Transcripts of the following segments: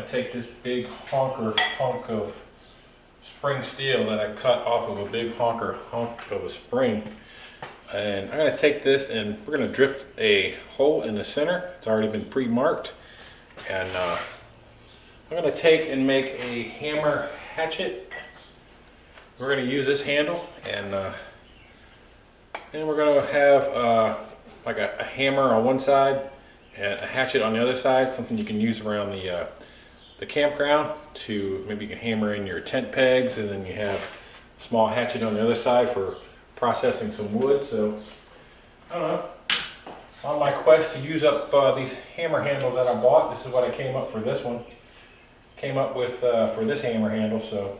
to take this big hunk of spring steel that I cut off of a big hunk of a spring, and I'm going to take this and we're going to drift a hole in the center. It's already been pre-marked, and I'm going to take and make a hammer hatchet. We're going to use this handle, and we're going to have like a hammer on one side and a hatchet on the other side, something you can use around the campground to maybe you can hammer in your tent pegs, and then you have a small hatchet on the other side for processing some wood. So I don't know, on my quest to use up these hammer handles that I bought, this is what I came up for this one. Came up with for this hammer handle. So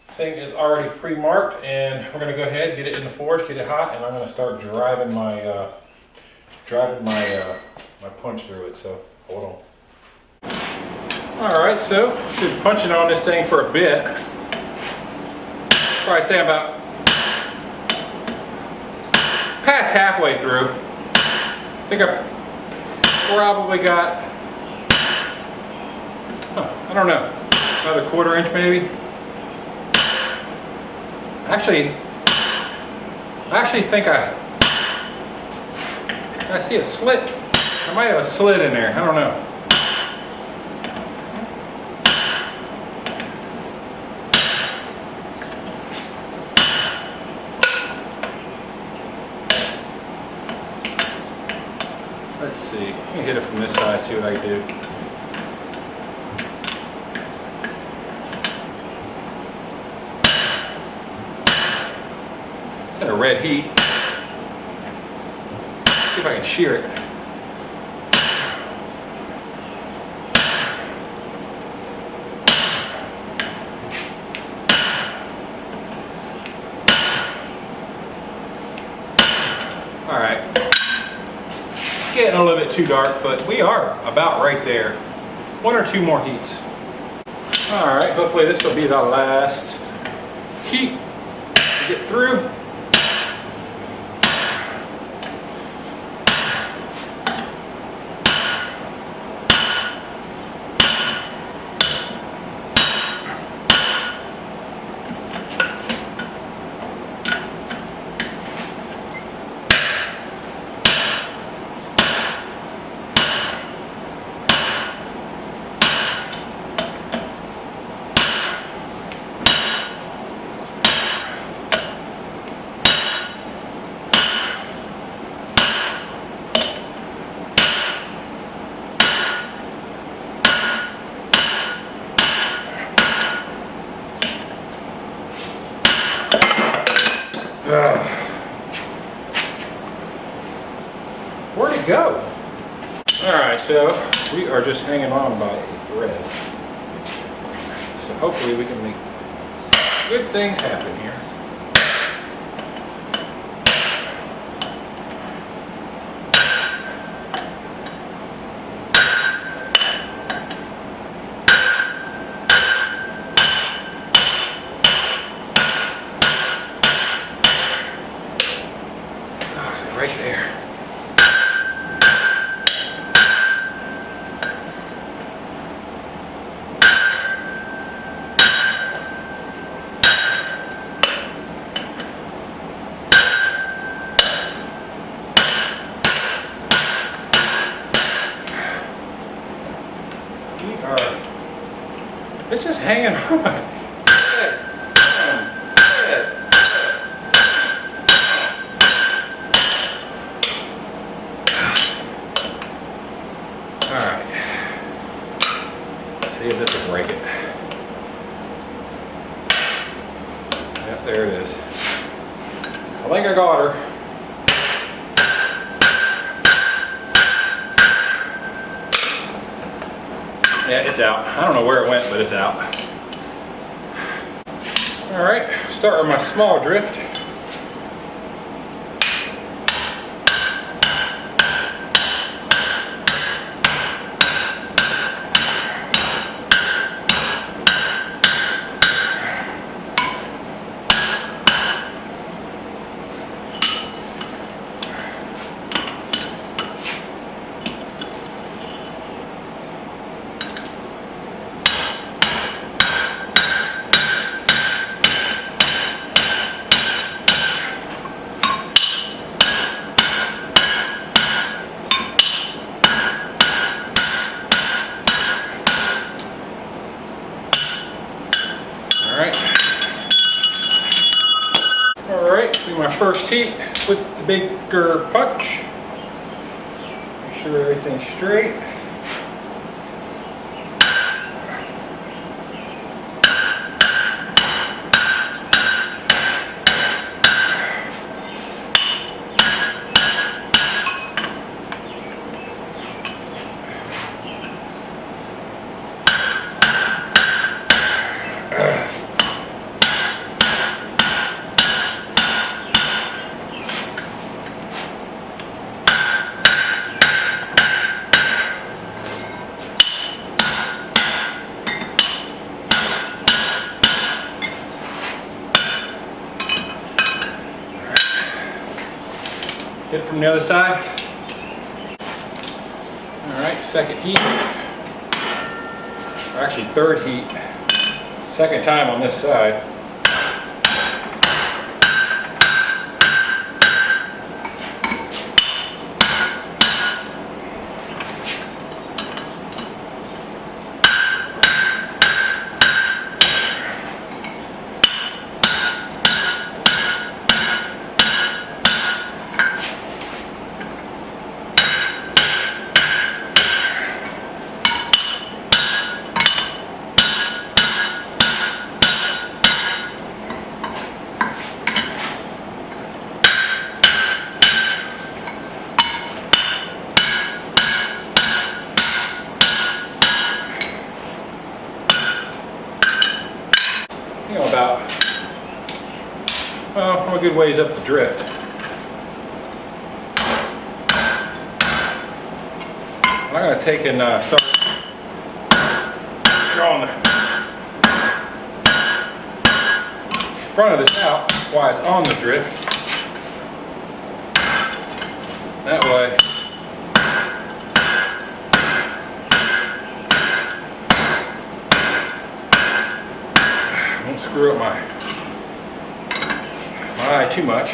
this thing is already pre-marked, and we're going to go ahead, get it in the forge, get it hot, and I'm going to start driving my my punch through it. So hold on. Alright, so been punching on this thing for a bit. Probably say about past halfway through. I think I probably got, I don't know, another 1/4 inch maybe. I actually think I see a slit. I might have a slit in there. I don't know. Let's see. Let me hit it from this side, see what I can do. It's in a red heat. See if I can shear it. All right. Getting a little bit too dark, but we are about right there. 1 or 2 more heats. All right, hopefully this will be the last heat to get through. Where'd it go? Alright, so we are just hanging on by a thread. So hopefully we can make good things happen here. Right there. It's just hanging on. Alright, let's see if this will break it. Yep, there it is. I think I got her. Yeah, it's out. I don't know where it went, but it's out. Alright, start with my small drift. heat with the bigger punch. Make sure everything's straight. Hit it from the other side. All right, second heat. Or actually third heat. Second time on this side. You know, about, well, I'm a good ways up the drift. I'm going to take and start drawing the front of this out while it's on the drift. That way screw up my eye too much.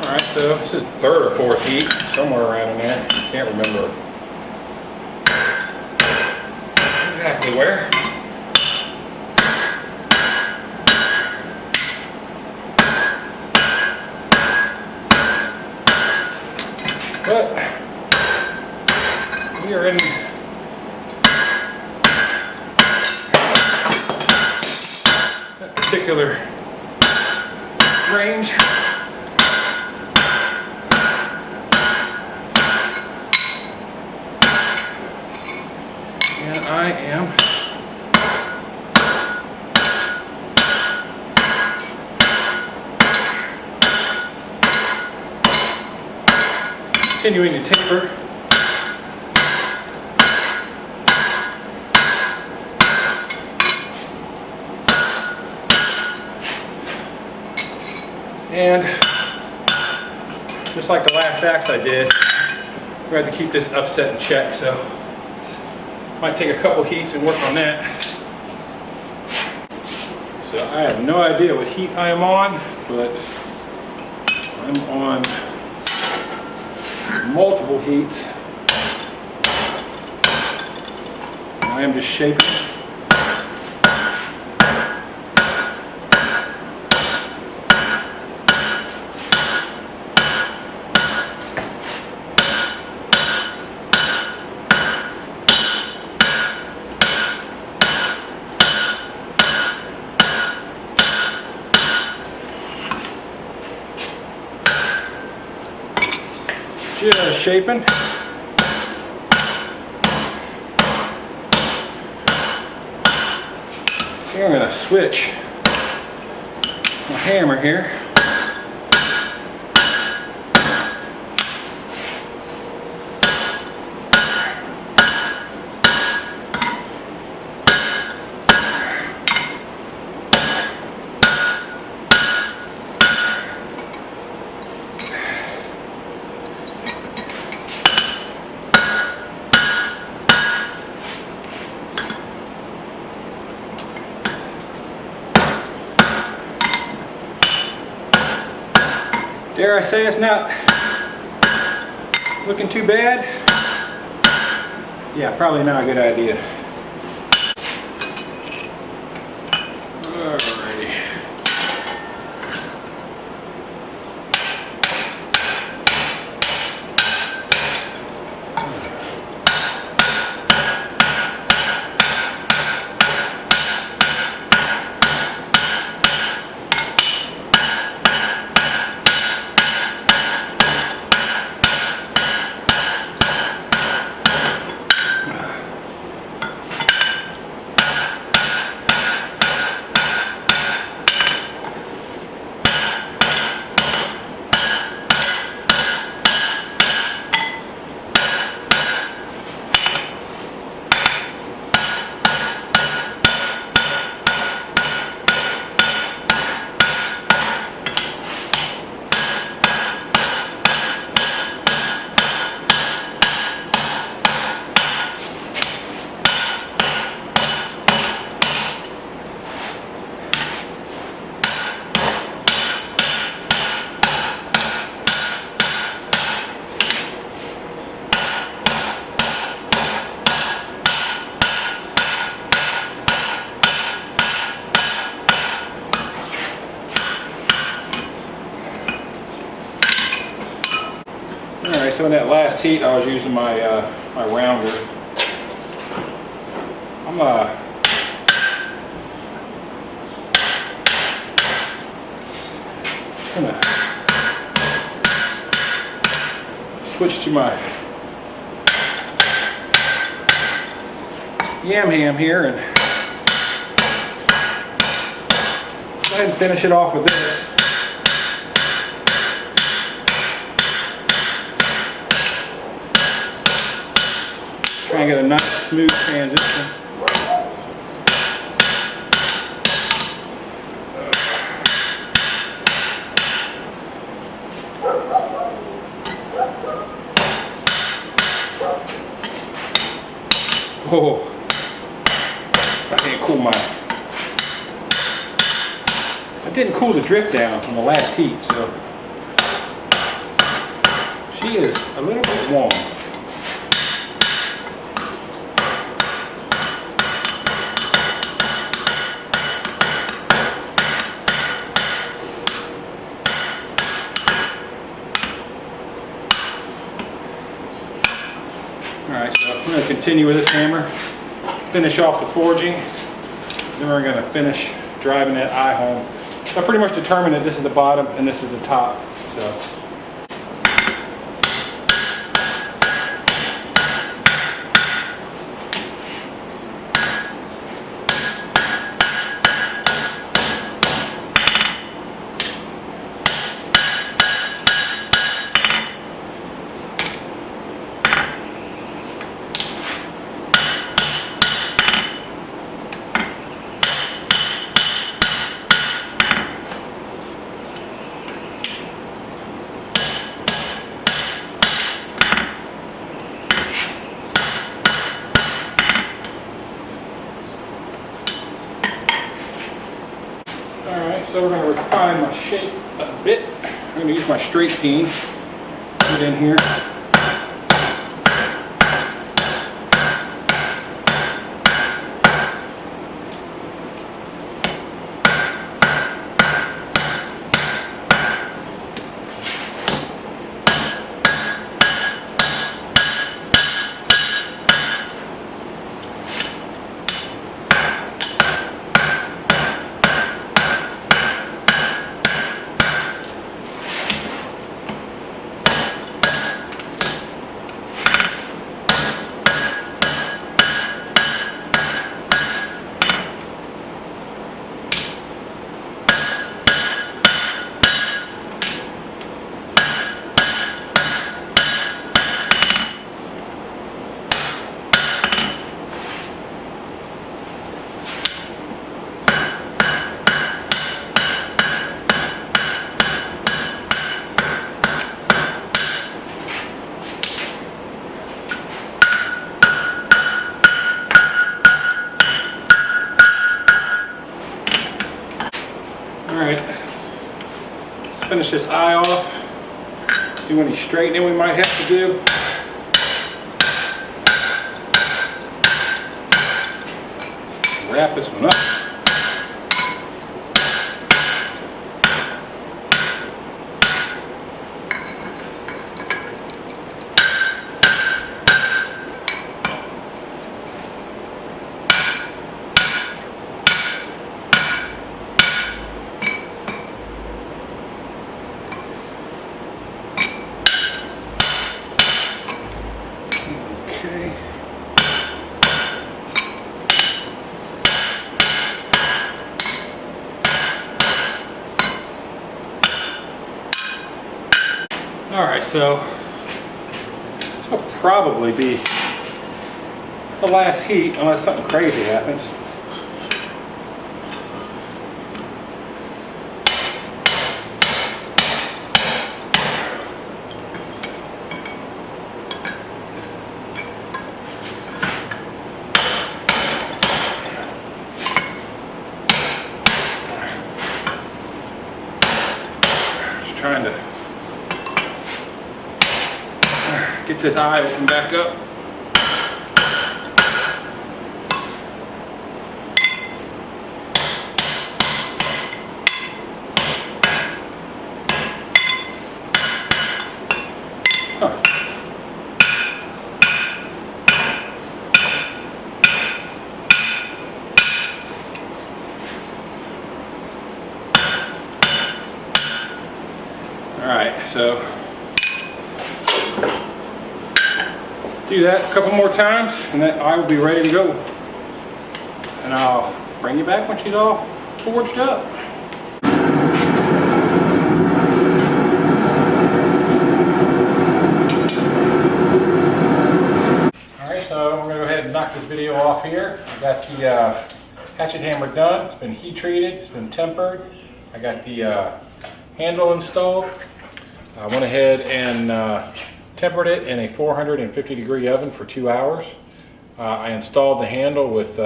Alright, so this is third or fourth heat, somewhere around in there. Can't remember exactly where. But we are in that particular range. And I am continuing to taper. And just like the last axe I did, we're going to have to keep this upset in check, so might take a couple heats and work on that. So I have no idea what heat I am on, but I'm on multiple heats. I am just shaping. Just shaping. So I'm going to switch my hammer here. Dare I say it's not looking too bad? Yeah, probably not a good idea. Alrighty. Alright, so in that last heat I was using my my rounder. I'm gonna switch to my yam ham here and go ahead and finish it off with this. Try and get a nice smooth transition. Oh, I can't cool my. I didn't cool the drift down on the last heat, so she is a little bit warm. Alright, so I'm going to continue with this hammer, finish off the forging, then we're going to finish driving that eye home. So I pretty much determined that this is the bottom and this is the top. So. So we're going to refine my shape a bit. I'm going to use my straight peen, put it in here. Alright, let's finish this eye off. do any straightening we might have to do. Wrap this one up. Okay. All right, so this will probably be the last heat unless something crazy happens. Just trying to get this eye open back up. Huh. All right, so do that a couple more times and then I will be ready to go. And I'll bring you back when she's all forged up. Alright, so we're going to go ahead and knock this video off here. I got the hatchet hammer done. It's been heat treated, it's been tempered. I got the handle installed. I went ahead and tempered it in a 450 degree oven for 2 hours. I installed the handle with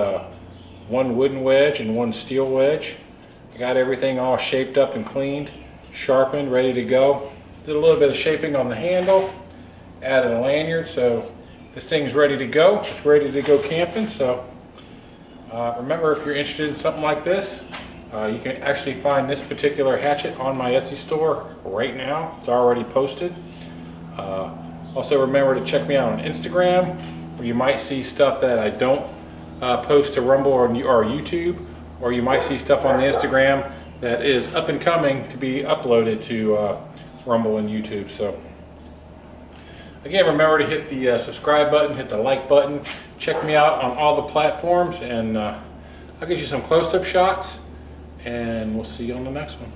one wooden wedge and one steel wedge. I got everything all shaped up and cleaned, sharpened, ready to go. Did a little bit of shaping on the handle, added a lanyard, so this thing's ready to go. It's ready to go camping. So remember, if you're interested in something like this, you can actually find this particular hatchet on my Etsy store right now. It's already posted. Also remember to check me out on Instagram, where you might see stuff that I don't post to Rumble or YouTube, or you might see stuff on the Instagram that is up and coming to be uploaded to Rumble and YouTube. So again, remember to hit the subscribe button, hit the like button, check me out on all the platforms, and I'll get you some close-up shots, and we'll see you on the next one.